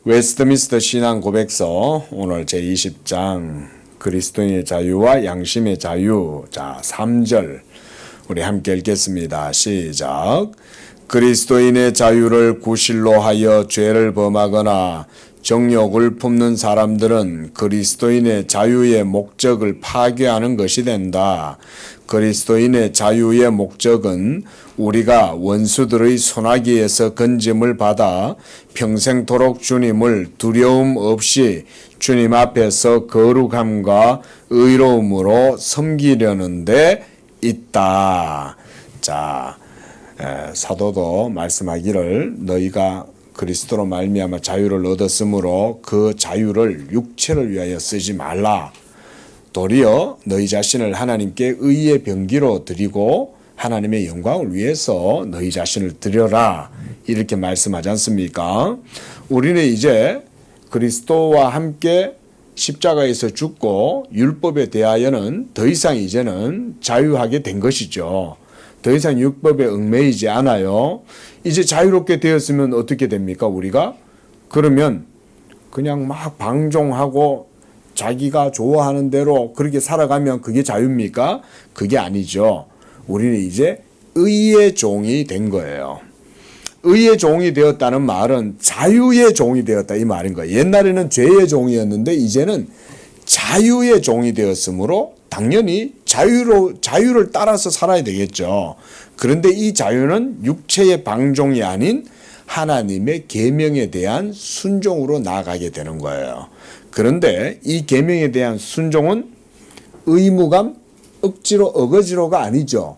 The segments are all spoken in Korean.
웨스트민스터 신앙 고백서 오늘 제20장 그리스도인의 자유와 양심의 자유. 자, 3절 우리 함께 읽겠습니다. 시작. 그리스도인의 자유를 구실로 하여 죄를 범하거나 정욕을 품는 사람들은 그리스도인의 자유의 목적을 파괴하는 것이 된다. 그리스도인의 자유의 목적은 우리가 원수들의 손아귀에서 건짐을 받아 평생토록 주님을 두려움 없이 주님 앞에서 거룩함과 의로움으로 섬기려는 데 있다. 자, 사도도 말씀하기를 너희가 그리스도로 말미암아 자유를 얻었으므로 그 자유를 육체를 위하여 쓰지 말라. 도리어 너희 자신을 하나님께 의의 병기로 드리고 하나님의 영광을 위해서 너희 자신을 드려라. 이렇게 말씀하지 않습니까? 우리는 이제 그리스도와 함께 십자가에서 죽고 율법에 대하여는 더 이상 이제는 자유하게 된 것이죠. 더 이상 율법에 얽매이지 않아요. 이제 자유롭게 되었으면 어떻게 됩니까? 우리가? 그러면 그냥 막 방종하고 자기가 좋아하는 대로 그렇게 살아가면 그게 자유입니까? 그게 아니죠. 우리는 이제 의의 종이 된 거예요. 의의 종이 되었다는 말은 자유의 종이 되었다 이 말인 거예요. 옛날에는 죄의 종이었는데 이제는 자유의 종이 되었으므로 당연히 자유를 따라서 살아야 되겠죠. 그런데 이 자유는 육체의 방종이 아닌 하나님의 계명에 대한 순종으로 나아가게 되는 거예요. 그런데 이 계명에 대한 순종은 의무감, 억지로, 어거지로가 아니죠.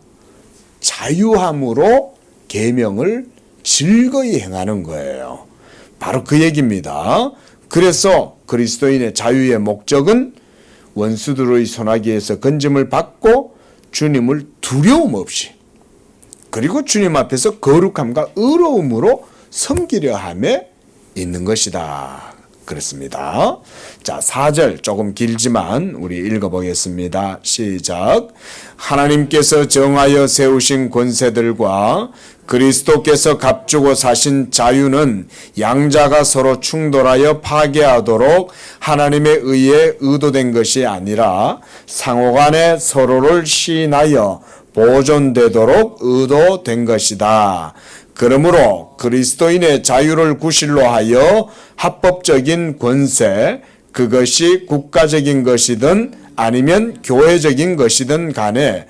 자유함으로 계명을 즐거이 행하는 거예요. 바로 그 얘기입니다. 그래서 그리스도인의 자유의 목적은 원수들의 손아귀에서 건짐을 받고 주님을 두려움 없이 그리고 주님 앞에서 거룩함과 의로움으로 섬기려 함에 있는 것이다. 그렇습니다. 자, 4절 조금 길지만 우리 읽어보겠습니다. 시작. 하나님께서 정하여 세우신 권세들과 그리스도께서 값주고 사신 자유는 양자가 서로 충돌하여 파괴하도록 하나님의 의에 의도된 것이 아니라 상호간에 서로를 시인하여 보존되도록 의도된 것이다. 그러므로 그리스도인의 자유를 구실로 하여 합법적인 권세, 그것이 국가적인 것이든 아니면 교회적인 것이든 간에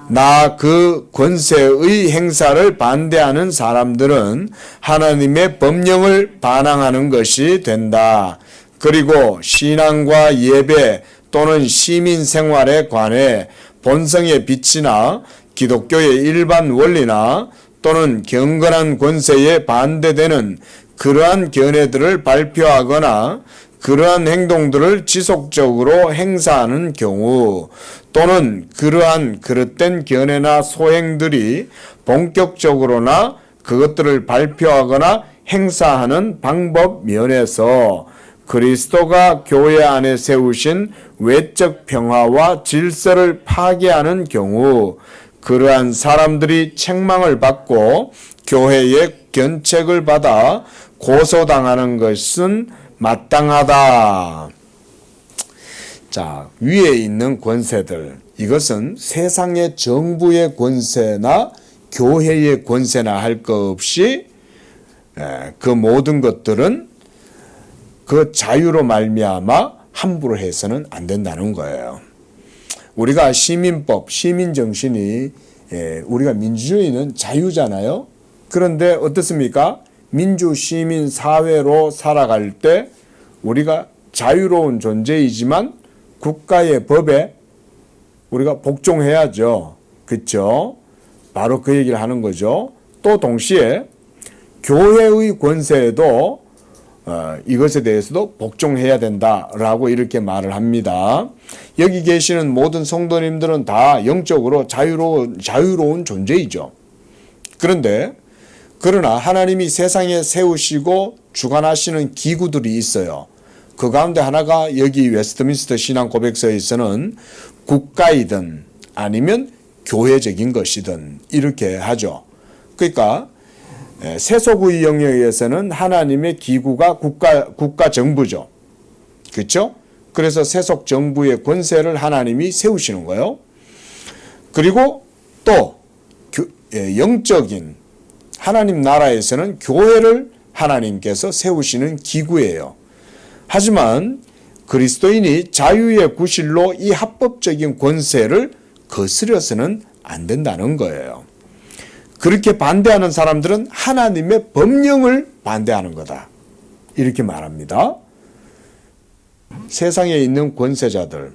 나 그 권세의 행사를 반대하는 사람들은 하나님의 법령을 반항하는 것이 된다. 그리고 신앙과 예배 또는 시민 생활에 관해 본성의 빛이나 기독교의 일반 원리나 또는 경건한 권세에 반대되는 그러한 견해들을 발표하거나 그러한 행동들을 지속적으로 행사하는 경우 또는 그러한 그릇된 견해나 소행들이 본격적으로나 그것들을 발표하거나 행사하는 방법 면에서 그리스도가 교회 안에 세우신 외적 평화와 질서를 파괴하는 경우 그러한 사람들이 책망을 받고 교회의 견책을 받아 고소당하는 것은 마땅하다. 자, 위에 있는 권세들, 이것은 세상의 정부의 권세나 교회의 권세나 할 것 없이 그 모든 것들은 그 자유로 말미암아 함부로 해서는 안 된다는 거예요. 우리가 시민법, 시민정신이 우리가 민주주의는 자유잖아요. 그런데 어떻습니까? 민주, 시민, 사회로 살아갈 때 우리가 자유로운 존재이지만 국가의 법에 우리가 복종해야죠. 그렇죠? 바로 그 얘기를 하는 거죠. 또 동시에 교회의 권세에도 이것에 대해서도 복종해야 된다라고 이렇게 말을 합니다. 여기 계시는 모든 성도님들은 다 영적으로 자유로운 존재이죠. 그러나 하나님이 세상에 세우시고 주관하시는 기구들이 있어요. 그 가운데 하나가 여기 웨스트민스터 신앙 고백서에서는 국가이든 아니면 교회적인 것이든 이렇게 하죠. 그러니까 세속의 영역에서는 하나님의 기구가 국가 정부죠. 그렇죠? 그래서 세속 정부의 권세를 하나님이 세우시는 거예요. 그리고 또 영적인 하나님 나라에서는 교회를 하나님께서 세우시는 기구예요. 하지만 그리스도인이 자유의 구실로 이 합법적인 권세를 거스려서는 안 된다는 거예요. 그렇게 반대하는 사람들은 하나님의 법령을 반대하는 거다. 이렇게 말합니다. 세상에 있는 권세자들,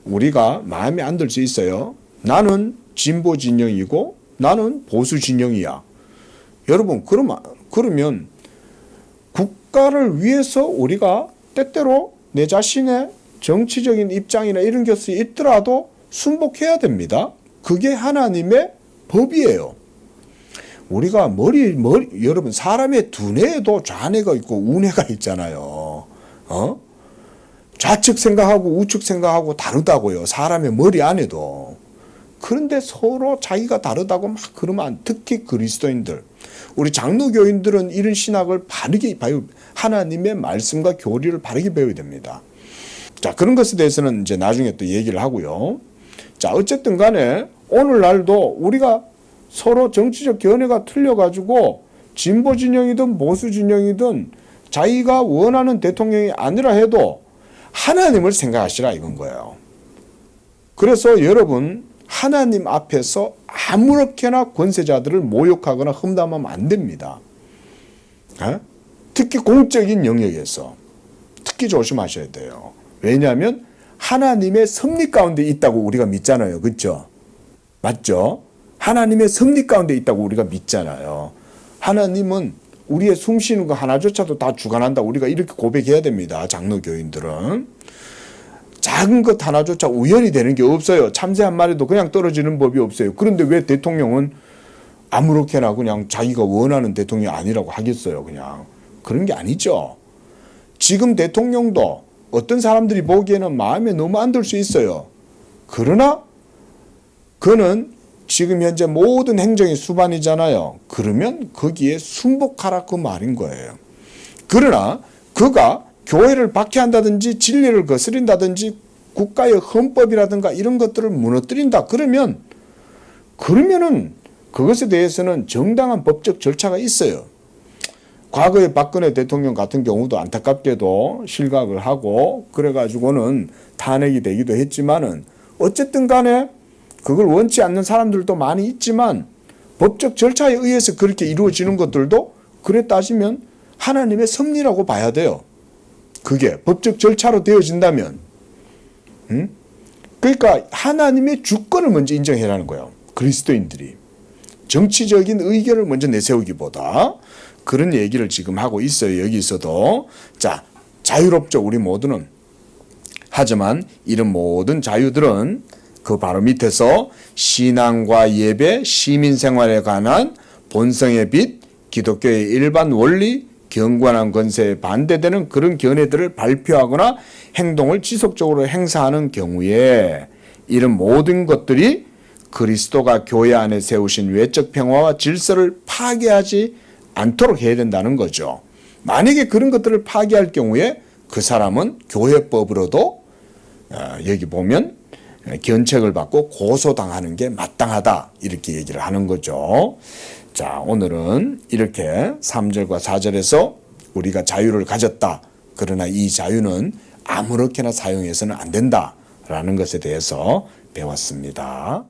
우리가 마음에 안 들 수 있어요. 나는 진보 진영이고 나는 보수 진영이야. 여러분, 그러면 국가를 위해서 우리가 때때로 내 자신의 정치적인 입장이나 이런 것이 있더라도 순복해야 됩니다. 그게 하나님의 법이에요. 우리가 여러분, 사람의 두뇌에도 좌뇌가 있고 우뇌가 있잖아요. 좌측 생각하고 우측 생각하고 다르다고요. 사람의 머리 안에도. 그런데 서로 자기가 다르다고 막 그러면 특히 그리스도인들, 우리 장로교인들은 이런 신학을 바르게 배우, 하나님의 말씀과 교리를 바르게 배워야 됩니다. 자, 그런 것에 대해서는 이제 나중에 또 얘기를 하고요. 자, 어쨌든 간에 오늘날도 우리가 서로 정치적 견해가 틀려가지고 진보 진영이든 보수 진영이든 자기가 원하는 대통령이 아니라 해도 하나님을 생각하시라 이건 거예요. 그래서 여러분, 하나님 앞에서 아무렇게나 권세자들을 모욕하거나 험담하면 안 됩니다. 특히 공적인 영역에서 특히 조심하셔야 돼요. 왜냐하면 하나님의 섭리 가운데 있다고 우리가 믿잖아요. 그렇죠? 맞죠? 하나님의 섭리 가운데 있다고 우리가 믿잖아요. 하나님은 우리의 숨쉬는 거 하나조차도 다 주관한다. 우리가 이렇게 고백해야 됩니다. 장로교인들은. 작은 것 하나조차 우연히 되는 게 없어요. 참새 한 마리도 그냥 떨어지는 법이 없어요. 그런데 왜 대통령은 아무렇게나 그냥 자기가 원하는 대통령이 아니라고 하겠어요. 그냥. 그런 게 아니죠. 지금 대통령도 어떤 사람들이 보기에는 마음에 너무 안 들 수 있어요. 그러나 그는 지금 현재 모든 행정이 수반이잖아요. 그러면 거기에 순복하라 그 말인 거예요. 그러나 그가 교회를 박해한다든지 진리를 거스린다든지 국가의 헌법이라든가 이런 것들을 무너뜨린다. 그러면은 그것에 대해서는 정당한 법적 절차가 있어요. 과거에 박근혜 대통령 같은 경우도 안타깝게도 실각을 하고 그래가지고는 탄핵이 되기도 했지만은 어쨌든 간에 그걸 원치 않는 사람들도 많이 있지만 법적 절차에 의해서 그렇게 이루어지는 것들도 그래 따지면 하나님의 섭리라고 봐야 돼요. 그게 법적 절차로 되어진다면. 그러니까 하나님의 주권을 먼저 인정해라는 거예요. 그리스도인들이. 정치적인 의견을 먼저 내세우기보다 그런 얘기를 지금 하고 있어요. 여기서도. 자, 자유롭죠. 우리 모두는. 하지만 이런 모든 자유들은 그 바로 밑에서 신앙과 예배, 시민생활에 관한 본성의 빛, 기독교의 일반 원리, 경건한 권세에 반대되는 그런 견해들을 발표하거나 행동을 지속적으로 행사하는 경우에 이런 모든 것들이 그리스도가 교회 안에 세우신 외적 평화와 질서를 파괴하지 않도록 해야 된다는 거죠. 만약에 그런 것들을 파괴할 경우에 그 사람은 교회법으로도 여기 보면 견책을 받고 고소당하는 게 마땅하다 이렇게 얘기를 하는 거죠. 자, 오늘은 이렇게 3절과 4절에서 우리가 자유를 가졌다. 그러나 이 자유는 아무렇게나 사용해서는 안 된다라는 것에 대해서 배웠습니다.